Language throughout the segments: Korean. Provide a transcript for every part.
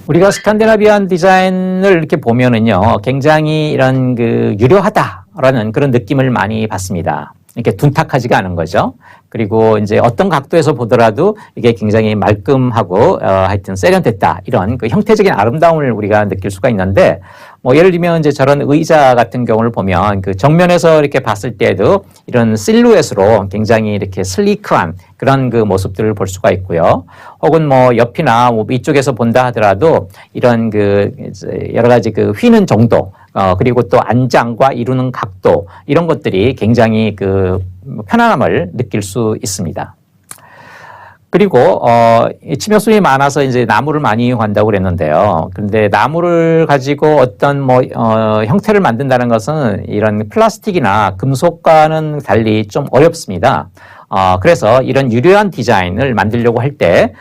우리가 스칸디나비안 디자인을 이렇게 보면은요, 굉장히 이런 유려하다라는 그런 느낌을 많이 받습니다. 이렇게 둔탁하지가 않은 거죠. 그리고 이제 어떤 각도에서 보더라도 이게 굉장히 말끔하고 하여튼 세련됐다, 이런 그 형태적인 아름다움을 우리가 느낄 수가 있는데, 뭐 예를 들면 이제 저런 의자 같은 경우를 보면 그 정면에서 이렇게 봤을 때도 이런 실루엣으로 굉장히 이렇게 슬리크한 그런 그 모습들을 볼 수가 있고요. 혹은 뭐 옆이나 뭐 위쪽에서 본다 하더라도 이런 그 여러 가지 그 휘는 정도, 그리고 또 안장과 이루는 각도, 이런 것들이 굉장히 그 편안함을 느낄 수 있습니다. 그리고 치명성이 많아서 이제 나무를 많이 이용한다고 그랬는데요. 그런데 나무를 가지고 어떤 형태를 만든다는 것은 이런 플라스틱이나 금속과는 달리 좀 어렵습니다. 그래서 이런 유려한 디자인을 만들려고 할 때,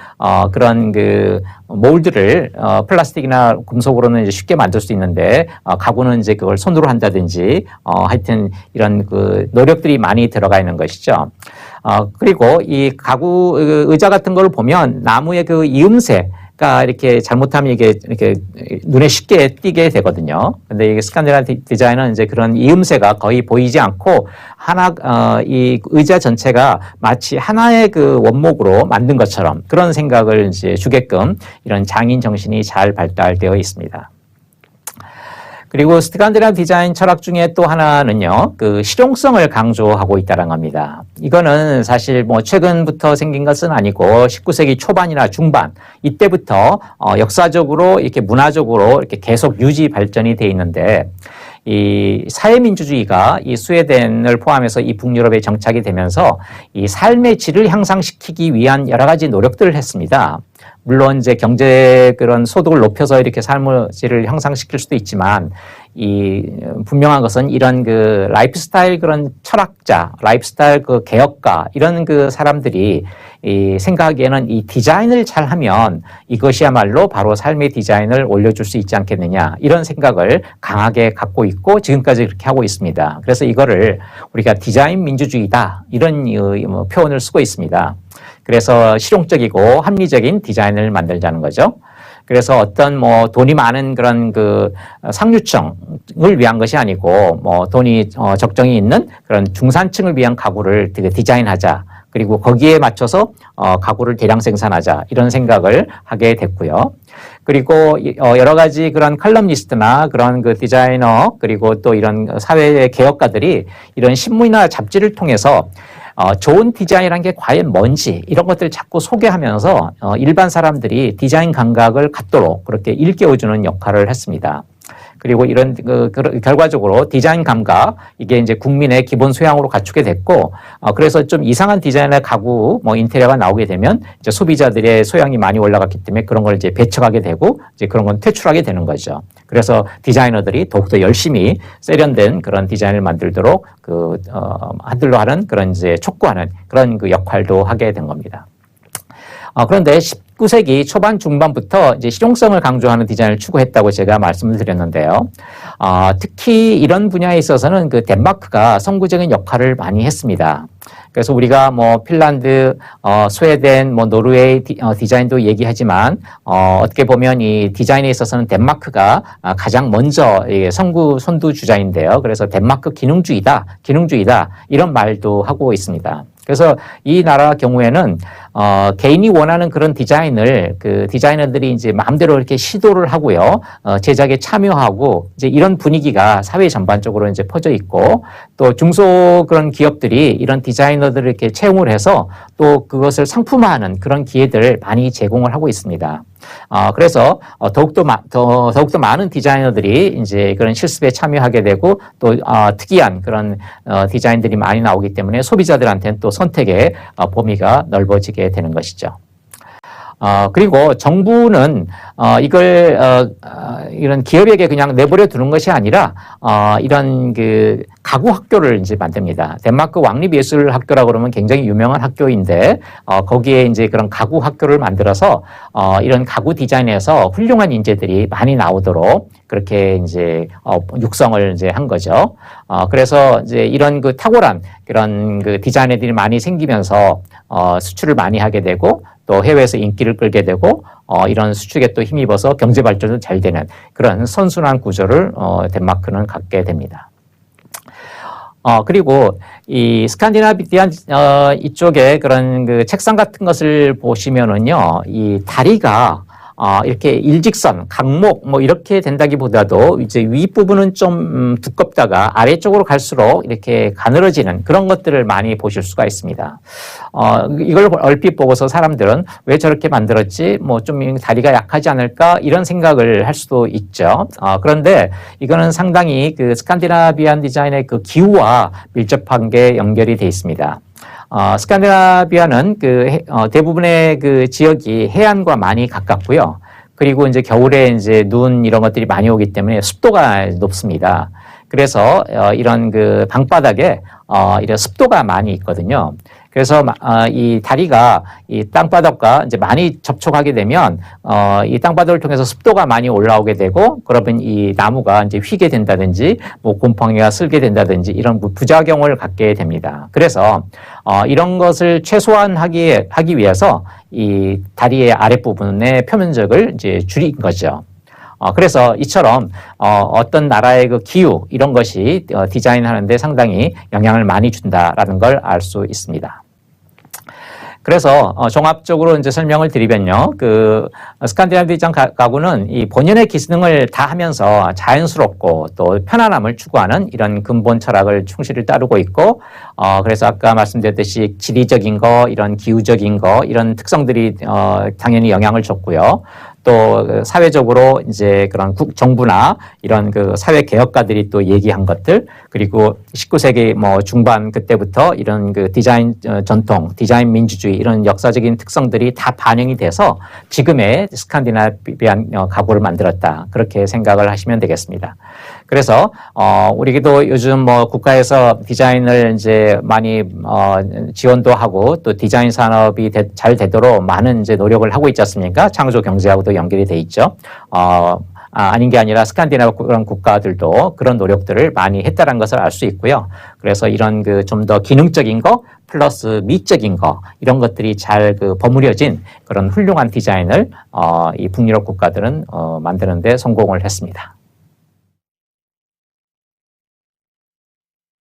그런 그 몰드를, 플라스틱이나 금속으로는 이제 쉽게 만들 수 있는데, 가구는 이제 그걸 손으로 한다든지, 하여튼 이런 그 노력들이 많이 들어가 있는 것이죠. 그리고 이 가구, 의자 같은 걸 보면 나무의 그 이음새가 이렇게 잘못하면 이렇게 눈에 쉽게 띄게 되거든요. 근데 이게 스칸디나비안 디자인은 이제 그런 이음새가 거의 보이지 않고 이 의자 전체가 마치 하나의 그 원목으로 만든 것처럼 그런 생각을 이제 주게끔 이런 장인 정신이 잘 발달되어 있습니다. 그리고 스칸디나비안 디자인 철학 중에 또 하나는요, 그 실용성을 강조하고 있다는 겁니다. 이거는 사실 뭐 최근부터 생긴 것은 아니고 19세기 초반이나 중반, 이때부터 역사적으로 이렇게 문화적으로 이렇게 계속 유지 발전이 돼 있는데, 이 사회민주주의가 이 스웨덴을 포함해서 이 북유럽에 정착이 되면서 이 삶의 질을 향상시키기 위한 여러 가지 노력들을 했습니다. 물론 이제 경제 그런 소득을 높여서 이렇게 삶의 질을 향상시킬 수도 있지만, 분명한 것은 이런 그 라이프스타일 그런 철학자, 라이프스타일 그 개혁가, 이런 그 사람들이 생각하기에는 이 디자인을 잘 하면 이것이야말로 바로 삶의 디자인을 올려줄 수 있지 않겠느냐, 이런 생각을 강하게 갖고 있고 지금까지 그렇게 하고 있습니다. 그래서 이거를 우리가 디자인 민주주의다, 이런 표현을 쓰고 있습니다. 그래서 실용적이고 합리적인 디자인을 만들자는 거죠. 그래서 어떤 뭐 돈이 많은 그런 그 상류층을 위한 것이 아니고 뭐 돈이 적정히 있는 그런 중산층을 위한 가구를 디자인하자. 그리고 거기에 맞춰서 가구를 대량 생산하자, 이런 생각을 하게 됐고요. 그리고 여러 가지 그런 칼럼니스트나 그런 그 디자이너, 그리고 또 이런 사회 개혁가들이 이런 신문이나 잡지를 통해서 좋은 디자인이라는 게 과연 뭔지, 이런 것들을 자꾸 소개하면서 일반 사람들이 디자인 감각을 갖도록 그렇게 일깨워주는 역할을 했습니다. 그리고 이런 결과적으로 디자인 감각, 이게 이제 국민의 기본 소양으로 갖추게 됐고, 그래서 좀 이상한 디자인의 가구, 인테리어가 나오게 되면 이제 소비자들의 소양이 많이 올라갔기 때문에 그런 걸 이제 배척하게 되고, 이제 그런 건 퇴출하게 되는 거죠. 그래서 디자이너들이 더욱더 열심히 세련된 그런 디자인을 만들도록 하들로 하는 그런 이제 촉구하는 그런 그 역할도 하게 된 겁니다. 그런데 19세기 초반 중반부터 이제 실용성을 강조하는 디자인을 추구했다고 제가 말씀을 드렸는데요. 특히 이런 분야에 있어서는 그 덴마크가 선구적인 역할을 많이 했습니다. 그래서 우리가 뭐 핀란드, 스웨덴, 뭐 노르웨이 디자인도 얘기하지만 어떻게 보면 이 디자인에 있어서는 덴마크가 가장 먼저 선두 주자인데요. 그래서 덴마크 기능주의다 이런 말도 하고 있습니다. 그래서 이 나라 경우에는 개인이 원하는 그런 디자인을 그 디자이너들이 이제 마음대로 이렇게 시도를 하고요, 제작에 참여하고, 이제 이런 분위기가 사회 전반적으로 이제 퍼져 있고, 또 중소 그런 기업들이 이런 디자이너들을 이렇게 채용을 해서 또 그것을 상품화하는 그런 기회들을 많이 제공을 하고 있습니다. 그래서 더욱더 많은 디자이너들이 이제 그런 실습에 참여하게 되고, 또 특이한 그런 디자인들이 많이 나오기 때문에 소비자들한테는 또 선택의 범위가 넓어지게 되는 것이죠. 그리고 정부는 이런 기업에게 그냥 내버려 두는 것이 아니라 이런 그 가구 학교를 이제 만듭니다. 덴마크 왕립예술학교라고 그러면 굉장히 유명한 학교인데, 거기에 이제 그런 가구 학교를 만들어서 이런 가구 디자인에서 훌륭한 인재들이 많이 나오도록 그렇게 이제 육성을 이제 한 거죠. 그래서 이제 이런 그 탁월한 그런 그 디자이너들이 많이 생기면서 수출을 많이 하게 되고, 또 해외에서 인기를 끌게 되고 이런 수출에 또 힘입어서 경제 발전도 잘 되는 그런 선순환 구조를 덴마크는 갖게 됩니다. 그리고 이 스칸디나비안 이쪽에 그런 그 책상 같은 것을 보시면은요, 이 다리가 이렇게 일직선, 강목 뭐 이렇게 된다기보다도 이제 윗부분은 좀 두껍다가 아래쪽으로 갈수록 이렇게 가늘어지는 그런 것들을 많이 보실 수가 있습니다. 이걸 얼핏 보고서 사람들은 왜 저렇게 만들었지? 뭐 좀 다리가 약하지 않을까? 이런 생각을 할 수도 있죠. 그런데 이거는 상당히 그 스칸디나비안 디자인의 그 기후와 밀접한 게 연결이 돼 있습니다. 스칸디나비아는 대부분의 그 지역이 해안과 많이 가깝고요. 그리고 이제 겨울에 이제 눈 이런 것들이 많이 오기 때문에 습도가 높습니다. 그래서 이런 그 방바닥에 이런 습도가 많이 있거든요. 그래서 이 다리가 이 땅바닥과 이제 많이 접촉하게 되면 이 땅바닥을 통해서 습도가 많이 올라오게 되고 그러면 이 나무가 이제 휘게 된다든지 뭐 곰팡이가 슬게 된다든지 이런 부작용을 갖게 됩니다. 그래서 이런 것을 최소화하기 위해서 이 다리의 아랫부분의 표면적을 이제 줄인 거죠. 그래서 이처럼 어떤 나라의 그 기후 이런 것이 디자인하는데 상당히 영향을 많이 준다라는 걸 알 수 있습니다. 그래서 종합적으로 이제 설명을 드리면요, 그 스칸디나비안 가구는 이 본연의 기능을 다 하면서 자연스럽고 또 편안함을 추구하는 이런 근본 철학을 충실히 따르고 있고, 그래서 아까 말씀드렸듯이 지리적인 거, 이런 기후적인 거, 이런 특성들이 당연히 영향을 줬고요. 또 사회적으로 이제 그런 정부나 이런 그 사회 개혁가들이 또 얘기한 것들, 그리고 19세기 뭐 중반 그때부터 이런 그 디자인 전통, 디자인 민주주의 이런 역사적인 특성들이 다 반영이 돼서 지금의 스칸디나비안 가구를 만들었다. 그렇게 생각을 하시면 되겠습니다. 그래서 우리도 요즘 뭐 국가에서 디자인을 이제 많이 지원도 하고 또 디자인 산업이 잘 되도록 많은 이제 노력을 하고 있지 않습니까? 창조 경제하고도 연결이 돼 있죠. 아닌 게 아니라 스칸디나비아 그런 국가들도 그런 노력들을 많이 했다는 것을 알 수 있고요. 그래서 이런 그 좀 더 기능적인 거 플러스 미적인 거 이런 것들이 잘 그 버무려진 그런 훌륭한 디자인을 이 북유럽 국가들은 만드는 데 성공을 했습니다.